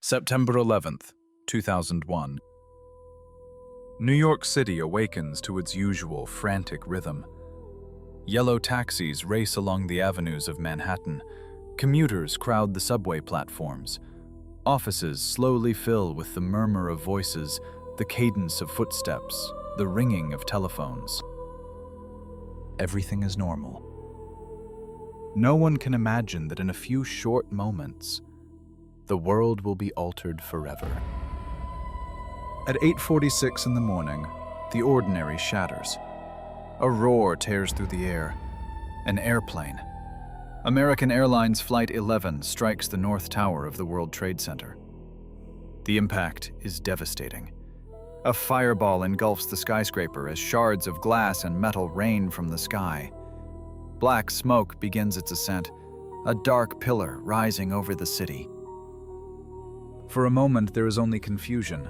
September 11th, 2001. New York City awakens to its usual frantic rhythm. Yellow taxis race along the avenues of Manhattan. Commuters crowd the subway platforms. Offices slowly fill with the murmur of voices, the cadence of footsteps, the ringing of telephones. Everything is normal. No one can imagine that in a few short moments, the world will be altered forever. At 8:46 in the morning, the ordinary shatters. A roar tears through the air. An airplane. American Airlines Flight 11 strikes the North Tower of the World Trade Center. The impact is devastating. A fireball engulfs the skyscraper as shards of glass and metal rain from the sky. Black smoke begins its ascent, a dark pillar rising over the city. For a moment, there is only confusion.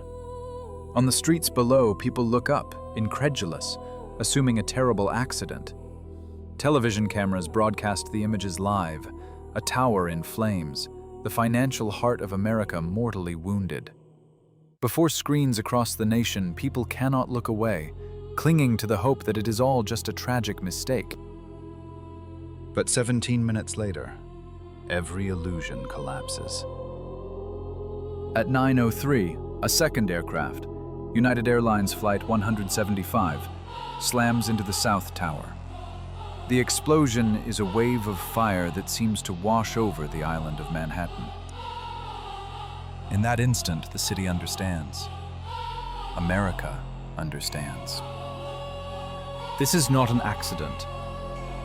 On the streets below, people look up, incredulous, assuming a terrible accident. Television cameras broadcast the images live, a tower in flames, the financial heart of America mortally wounded. Before screens across the nation, people cannot look away, clinging to the hope that it is all just a tragic mistake. But 17 minutes later, every illusion collapses. At 9:03, a second aircraft, United Airlines Flight 175, slams into the South Tower. The explosion is a wave of fire that seems to wash over the island of Manhattan. In that instant, the city understands. America understands. This is not an accident.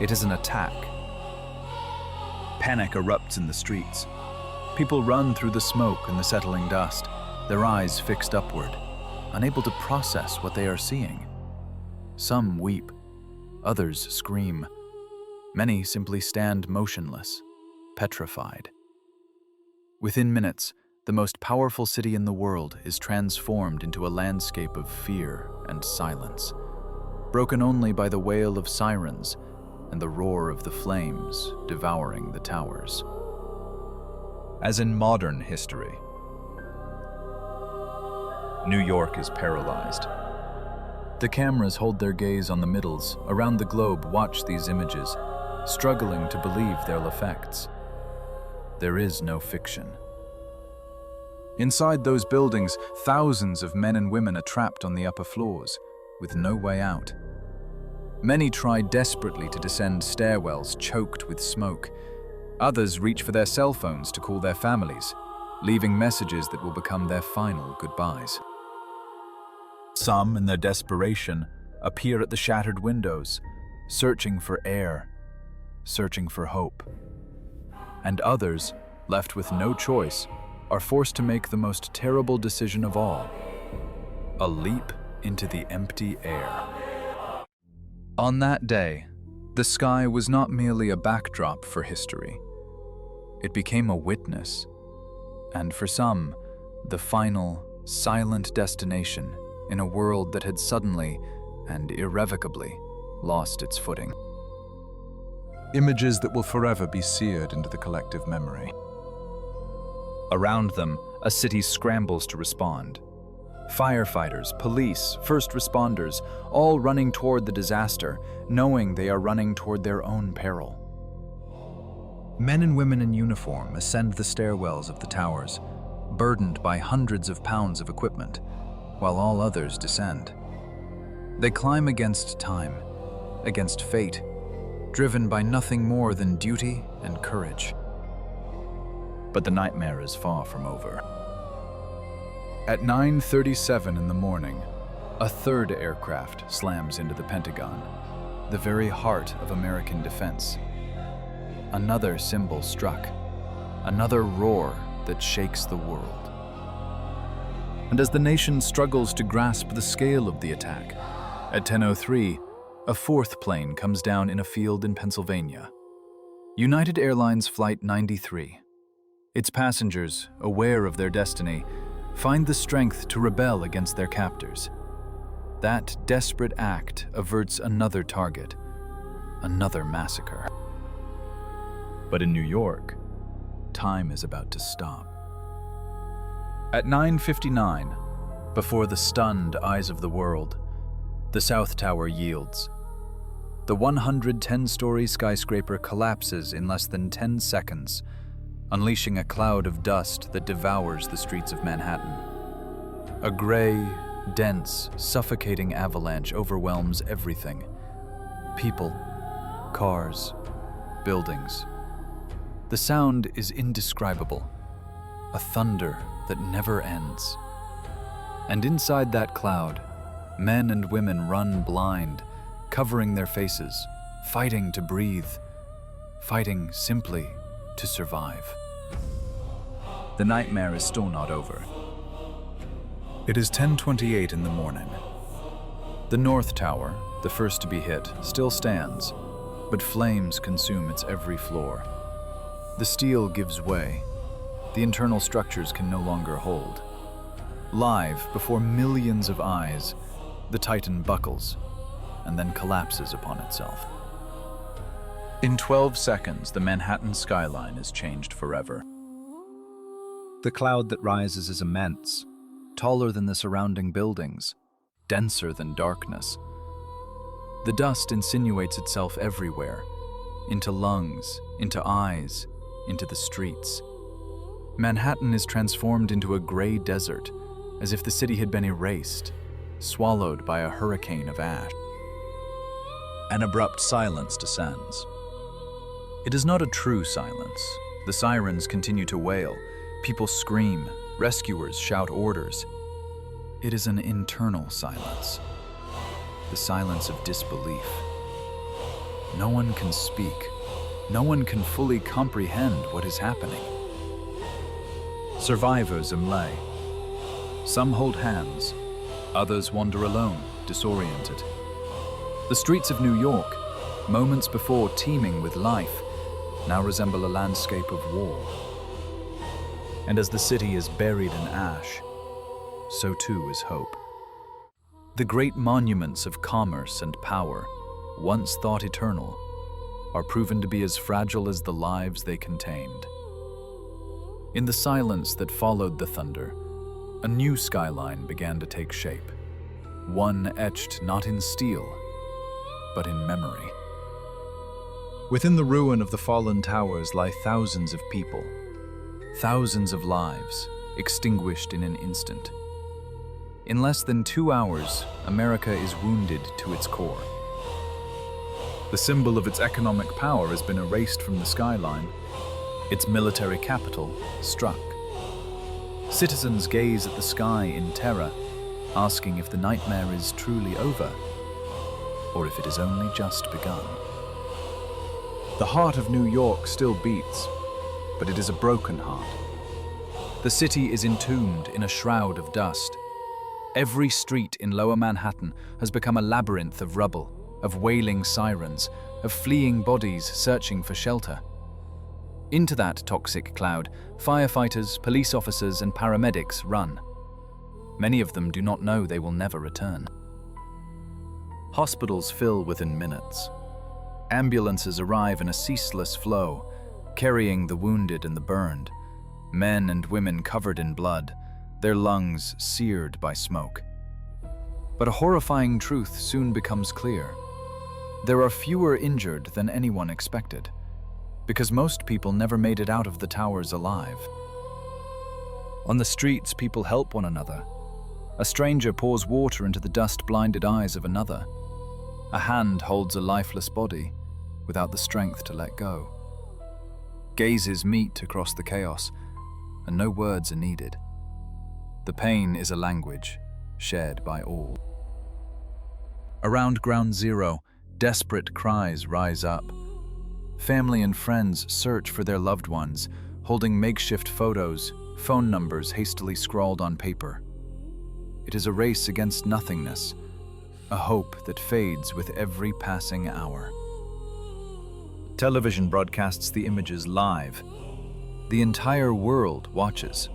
It is an attack. Panic erupts in the streets. People run through the smoke and the settling dust, their eyes fixed upward, unable to process what they are seeing. Some weep, others scream. Many simply stand motionless, petrified. Within minutes, the most powerful city in the world is transformed into a landscape of fear and silence, broken only by the wail of sirens and the roar of the flames devouring the towers. As in modern history, New York is paralyzed. The cameras hold their gaze on the middles, around the globe watch these images, struggling to believe their effects. There is no fiction. Inside those buildings, thousands of men and women are trapped on the upper floors, with no way out. Many try desperately to descend stairwells choked with smoke. Others reach for their cell phones to call their families, leaving messages that will become their final goodbyes. Some, in their desperation, appear at the shattered windows, searching for air, searching for hope. And others, left with no choice, are forced to make the most terrible decision of all: a leap into the empty air. On that day, the sky was not merely a backdrop for history. It became a witness, and for some, the final, silent destination in a world that had suddenly and irrevocably lost its footing. Images that will forever be seared into the collective memory. Around them, a city scrambles to respond. Firefighters, police, first responders, all running toward the disaster, knowing they are running toward their own peril. Men and women in uniform ascend the stairwells of the towers, burdened by hundreds of pounds of equipment, while all others descend. They climb against time, against fate, driven by nothing more than duty and courage. But the nightmare is far from over. At 9:37 in the morning, a third aircraft slams into the Pentagon, the very heart of American defense. Another symbol struck, another roar that shakes the world. And as the nation struggles to grasp the scale of the attack, at 10:03, a fourth plane comes down in a field in Pennsylvania. United Airlines Flight 93. Its passengers, aware of their destiny, find the strength to rebel against their captors. That desperate act averts another target, another massacre. But in New York, time is about to stop. At 9:59, before the stunned eyes of the world, the South Tower yields. The 110-story skyscraper collapses in less than 10 seconds, unleashing a cloud of dust that devours the streets of Manhattan. A gray, dense, suffocating avalanche overwhelms everything. People, cars, buildings. The sound is indescribable, a thunder that never ends. And inside that cloud, men and women run blind, covering their faces, fighting to breathe, fighting simply to survive. The nightmare is still not over. It is 10:28 in the morning. The North Tower, the first to be hit, still stands, but flames consume its every floor. The steel gives way. The internal structures can no longer hold. Live before millions of eyes, the Titan buckles and then collapses upon itself. In 12 seconds, the Manhattan skyline is changed forever. The cloud that rises is immense, taller than the surrounding buildings, denser than darkness. The dust insinuates itself everywhere, into lungs, into eyes, into the streets. Manhattan is transformed into a gray desert, as if the city had been erased, swallowed by a hurricane of ash. An abrupt silence descends. It is not a true silence. The sirens continue to wail. People scream. Rescuers shout orders. It is an internal silence. The silence of disbelief. No one can speak. No one can fully comprehend what is happening. Survivors lay. Some hold hands. Others wander alone, disoriented. The streets of New York, moments before teeming with life, now resemble a landscape of war. And as the city is buried in ash, so too is hope. The great monuments of commerce and power, once thought eternal, are proven to be as fragile as the lives they contained. In the silence that followed the thunder, a new skyline began to take shape, one etched not in steel, but in memory. Within the ruin of the fallen towers lie thousands of people, thousands of lives extinguished in an instant. In less than 2 hours, America is wounded to its core. The symbol of its economic power has been erased from the skyline, its military capital struck. Citizens gaze at the sky in terror, asking if the nightmare is truly over, or if it has only just begun. The heart of New York still beats, but it is a broken heart. The city is entombed in a shroud of dust. Every street in Lower Manhattan has become a labyrinth of rubble, of wailing sirens, of fleeing bodies searching for shelter. Into that toxic cloud, firefighters, police officers, and paramedics run. Many of them do not know they will never return. Hospitals fill within minutes. Ambulances arrive in a ceaseless flow, carrying the wounded and the burned, men and women covered in blood, their lungs seared by smoke. But a horrifying truth soon becomes clear. There are fewer injured than anyone expected, because most people never made it out of the towers alive. On the streets, people help one another. A stranger pours water into the dust-blinded eyes of another. A hand holds a lifeless body without the strength to let go. Gazes meet across the chaos, and no words are needed. The pain is a language shared by all. Around Ground Zero, desperate cries rise up. Family and friends search for their loved ones, holding makeshift photos, phone numbers hastily scrawled on paper. It is a race against nothingness, a hope that fades with every passing hour. Television broadcasts the images live. The entire world watches.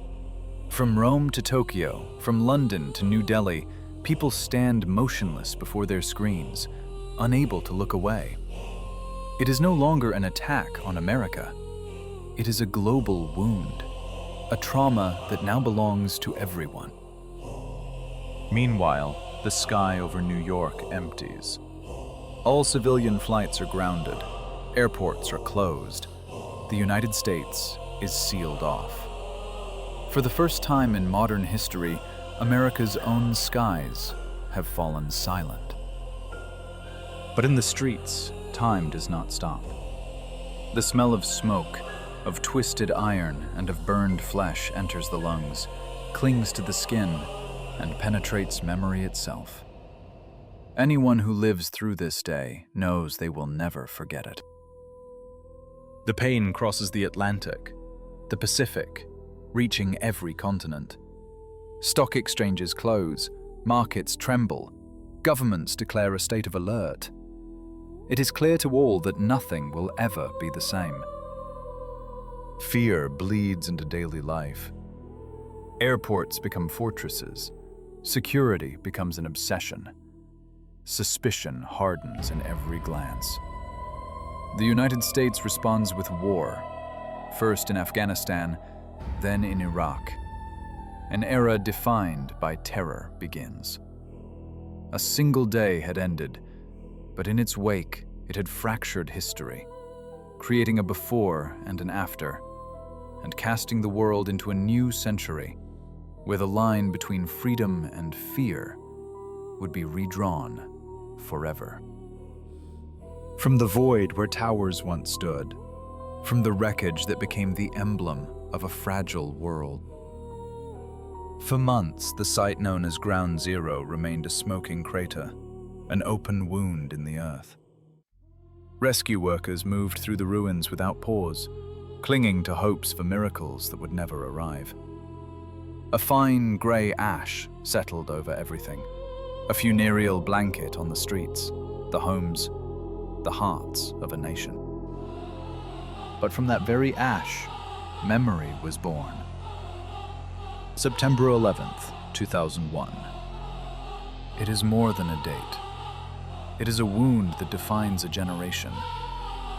From Rome to Tokyo, from London to New Delhi, people stand motionless before their screens, unable to look away. It is no longer an attack on America. It is a global wound. a trauma that now belongs to everyone. Meanwhile, the sky over New York empties. All civilian flights are grounded. Airports are closed. The United States is sealed off. For the first time in modern history, America's own skies have fallen silent. But in the streets, time does not stop. The smell of smoke, of twisted iron, and of burned flesh enters the lungs, clings to the skin, and penetrates memory itself. Anyone who lives through this day knows they will never forget it. The pain crosses the Atlantic, the Pacific, reaching every continent. Stock exchanges close, markets tremble, governments declare a state of alert. It is clear to all that nothing will ever be the same. Fear bleeds into daily life. Airports become fortresses. Security becomes an obsession. Suspicion hardens in every glance. The United States responds with war, first in Afghanistan, then in Iraq. An era defined by terror begins. A single day had ended, but in its wake, it had fractured history, creating a before and an after, and casting the world into a new century, where the line between freedom and fear would be redrawn forever. From the void where towers once stood, from the wreckage that became the emblem of a fragile world. For months, the site known as Ground Zero remained a smoking crater, an open wound in the earth. Rescue workers moved through the ruins without pause, clinging to hopes for miracles that would never arrive. A fine grey ash settled over everything, a funereal blanket on the streets, the homes, the hearts of a nation. But from that very ash, memory was born. September 11th, 2001. It is more than a date. It is a wound that defines a generation,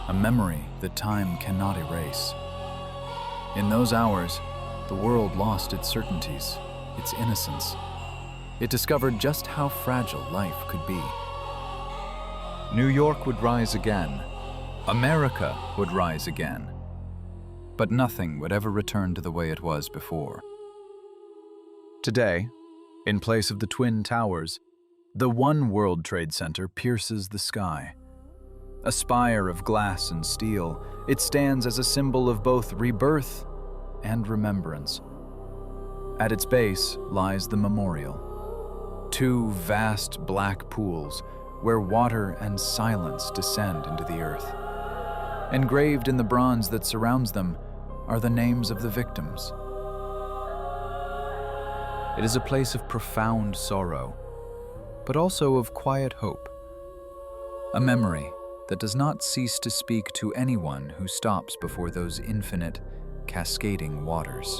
a memory that time cannot erase. In those hours, the world lost its certainties, its innocence. It discovered just how fragile life could be. New York would rise again. America would rise again. But nothing would ever return to the way it was before. Today, in place of the Twin Towers, the One World Trade Center pierces the sky. A spire of glass and steel, it stands as a symbol of both rebirth and remembrance. At its base lies the memorial, two vast black pools where water and silence descend into the earth. Engraved in the bronze that surrounds them are the names of the victims. It is a place of profound sorrow, but also of quiet hope. A memory that does not cease to speak to anyone who stops before those infinite, cascading waters.